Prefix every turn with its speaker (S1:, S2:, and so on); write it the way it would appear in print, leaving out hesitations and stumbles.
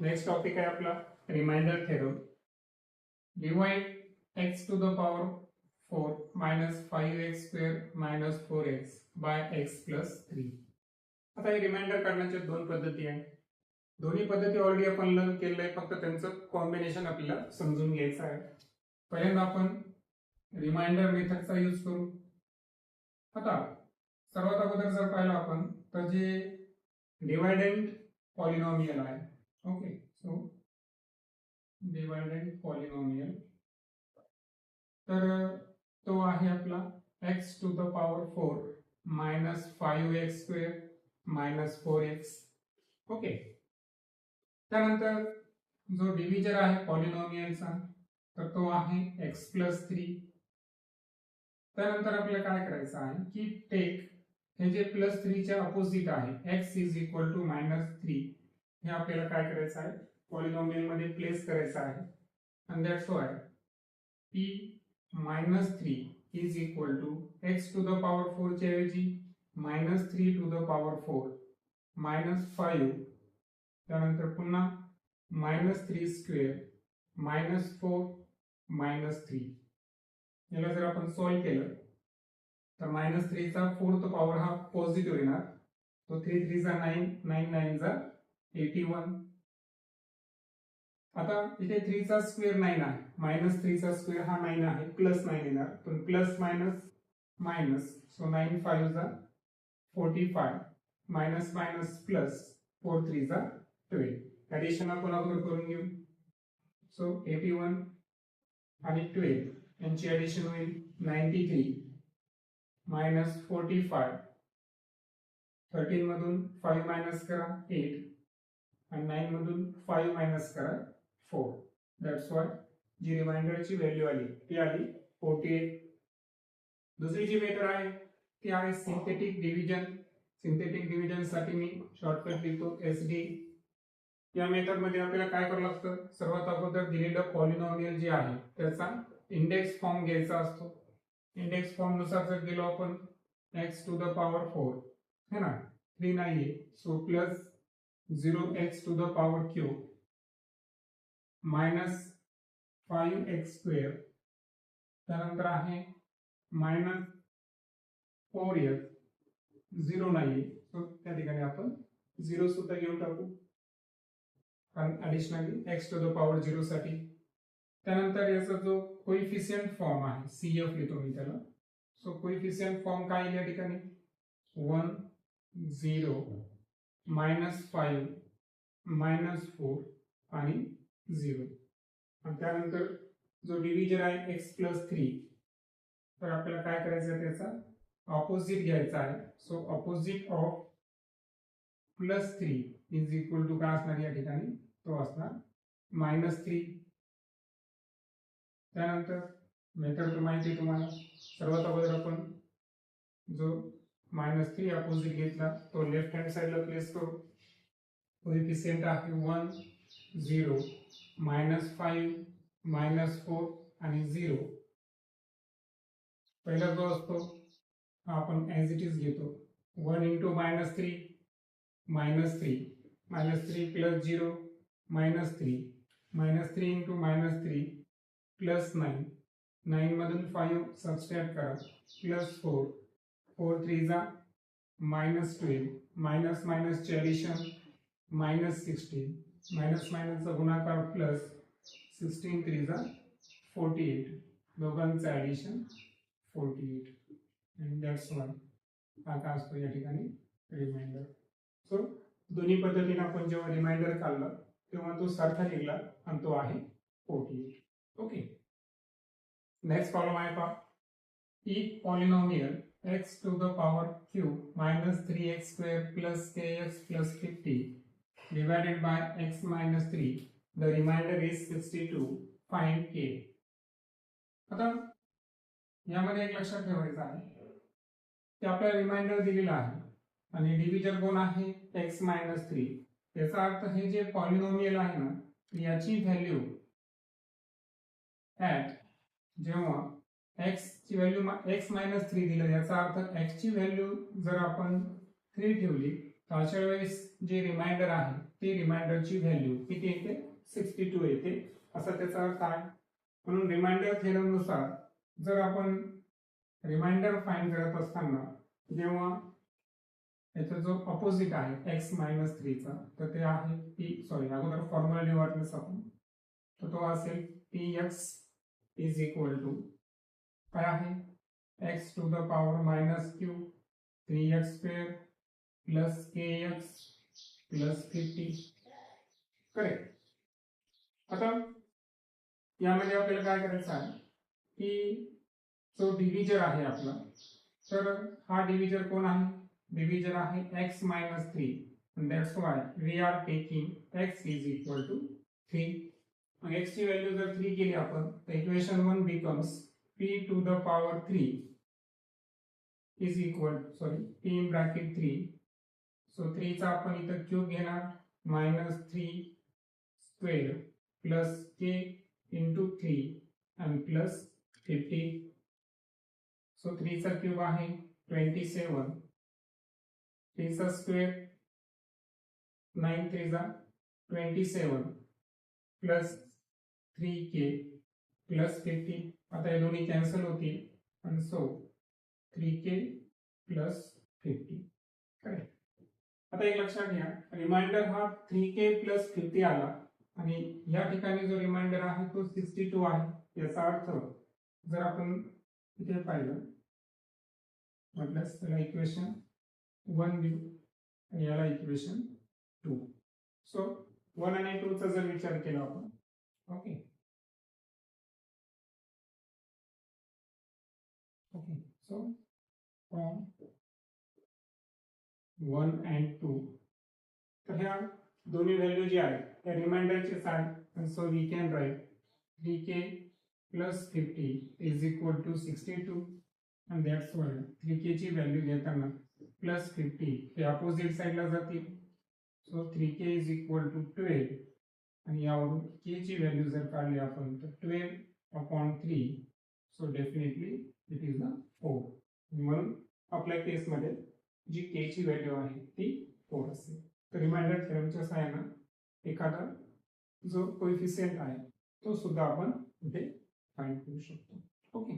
S1: Next topic आहे आपला remainder theorem. Divide x to the power 4 minus 5x square minus 4x by x plus 3. आता हे reminder काढण्याच्या दोन पद्धती आहेत. दोन्ही पद्धती ऑलरेडी आपण लर्न केलेलं आहे, फक्त त्यांचं कॉम्बिनेशन आपल्याला समजून घ्यायचं आहे. पहिल्यांदा आपण रिमाइंडर मेथडचा यूज करू. आता सर्वात अगोदर जर पाहिलं आपण तर जे डिवाइडेंड पॉलिनॉमियल आहे, ओके, सो डिवाइडेंड पॉलिनॉमियल तर तो आहे आपला x to the power 4 minus 5x square minus 4x. Okay, त्यानंतर जो डिव्हिजर आहे पॉलिनॉमियलचा तर तो आहे x plus 3. त्यानंतर आपल्याला काय करायचं आहे की टेक हे जे प्लस 3 च्या अपोजिट आहे x is equal to -3 हे आपल्याला काय करायचं आहे पॉलिनॉमियल मध्ये प्लेस करायचं आहे. and that's why p -3 is equal to x to the power 4 च्या ऐवजी -3 to the power 4 -5 त्यानंतर पुन्हा -3 स्क्वेअर -4 -3 याला जर आपण सॉल्व केलं तर -3 चा 4th पॉवर हा पॉझिटिव्ह येणार, तो 3 3 चा 9 9 9 चा 81. आता इथे 3 चा स्क्वेअर 9 आहे, -3 चा स्क्वेअर हा 9 आहे, प्लस 9 येणार, पण प्लस मायनस मायनस, सो 9 5 चा 45 मायनस मायनस प्लस 4 3 चा 12. ऍडिशन आपण अगोदर करून घेऊ. सो 81 आणि 12 यांची ऍडिशन होईल 93 मायनस 45, 13 मधून 5 मायनस करा 8 आणि 9 मधून 5 मायनस करा 4. दॅट्स व्हाय जी रिमाइंडरची व्हॅल्यू आली ती आली 48. दुसरी जी मेथड आहे ती आहे सिंथेटिक डिव्हिजन. सिंथेटिक डिव्हिजन साठी मी शॉर्टकट लिहितो SD. या मेथड मध्ये आपल्याला काय करावं लागतं, सर्वात अगोदर दिलेलं पॉलिनॉमियल जे आहे त्याचा इंडेक्स फॉर्म घ्यायचा असतो. इंडेक्स फॉर्म नुसार जर गेलो आपण x to the power 4 है ना, 3 नाहीये, so plus 0x to the power cube minus 5x square, त्यानंतर आहे मायनस 4x, 0 नाहीये, सो त्या ठिकाणी आपण 0 सुद्धा घेऊन टाकू कारण additionally x to the power 0 साठी. त्यानंतर याचा जो कोइफिशियंट फॉर्म आहे CF लिहितो मी त्याला. सो कोइफिशियंट फॉर्म काय या ठिकाणी 1 0 -5 -4 आणि 0. आणि त्यानंतर जो डिव्हिजर आहे x plus 3 तर आपल्याला काय करायचं आहे त्याचा ऑपोजिट घ्यायचा आहे. So opposite of +3 is equal to काय असणार या ठिकाणी, तो असणार -3. त्यानंतर मेथड तर माहिती आहे तुम्हाला. सर्वात अगोदर आपण जो -3 अपोजिट घेतला तो लेफ्ट हँड साइडला प्लेस करू. कोएफिशिएंट आहे 1 0 -5 -4 आणि 0. पहिला जो असतो हा आपण ॲज इट इज घेतो. 1 into -3 -3 -3 plus 0 -3 -3 into -3 प्लस 9 9 मधून 5 सबस्ट्रॅक्ट करा प्लस 4 4 3 चा -12 मायनस मायनस चे ऍडिशन -16 मायनस मायनस चा गुणाकार प्लस 16 3 चा 48, दोघांचं ऍडिशन 48. and that's why हा काय असतो या ठिकाणी रिमाइंडर. सो दोन्ही पद्धतीने आपण जेव्हा रिमाइंडर काढला तेव्हा तो सारखा निघाला आणि तो आहे 48. ओके, नेक्स्ट प्रॉब्लेम आहे पहा. If polynomial x to the power cube minus 3x square plus kx plus 50 divided by x minus 3, the remainder is 62. Find k. आता यामध्ये एक लक्षात ठेवायचं आहे की आपल्याला रिमाइंडर दिलेला आहे आणि डिव्हिजर कोण आहे x minus 3. याचा अर्थ हे जे पॉलिनॉमियल आहे ना याची व्हॅल्यू ॲट जेव्हा x ची व्हॅल्यू x -3 दिलं, याचा अर्थ x ची व्हॅल्यू जर आपण 3 ठेवली तर अशा वेळेस जे रिमाइंडर आहे ती रिमाइंडरची व्हॅल्यू किती येते 62 येते असा त्याचा अर्थ आहे. म्हणून रिमाइंडर थेरम नुसार जर आपण रिमाइंडर फाइंड करत असताना जेव्हा याचा जो अपोजिट आहे x मायनस 3 चा तर ते आहे अगोदर फॉर्म्युला लिहूयाच आपण तर तो असेल px इज इक्वल टू काय आहे x to the power minus q 3x square plus kx plus 50 correct. आता यामध्ये आपल्याला काय करायचं आहे की जो डिव्हिजर आहे आपला तर हा डिव्हिजर कोण आहे डिव्हिजर आहे x minus 3 and that's why we are taking x is equal to 3. मग x ची व्हॅल्यू जर 3 केली आपण तर equation 1 becomes p to the power 3 is equal p in bracket 3 so 3 चा आपण इथं क्यूब घेणार minus 3 square plus k into 3 and plus 50 so 3 चा क्यूब आहे 27 3 चा स्क्वेअर 9 3 जा 27 प्लस 3k प्लस 50 आता हे दोन्ही कॅन्सल होतील आणि सो 3k प्लस 50 करेक्ट. आता एक लक्षात घ्या रिमाइंडर हा 3k प्लस 50 आला आणि या ठिकाणी जो रिमाइंडर आहे तो 62 आहे याचा अर्थ जर आपण इथे पाहिलं म्हटल्यास त्याला इक्वेशन 1 देऊ आणि याला इक्वेशन 2 सो 1 आणि 2 चा जर विचार केला आपण ओके सो फ्रॉम 1 and 2 तर ह्या दोन्ही व्हॅल्यू जी आहेत त्या रिमाइंडरचेच आहेत so we can write 3k plus 50 is equal to 62 and that's why 3k ची व्हॅल्यू घेताना प्लस 50 हे अपोजिट साइडला जातील so 3k is equal to 12 आणि यावरून k ची व्हॅल्यू जर काढली आपण तर 12 upon 3 so definitely it is the 4 म्हणून आपल्या केसमध्ये जी k ची व्हॅल्यू आहे ती 4 असेल. तर रिमाइंडर थेरमच्या सहाय्याने एखादा जो कोएफिशियंट आहे तो सुद्धा आपण इथे फाइंड करू शकतो. ओके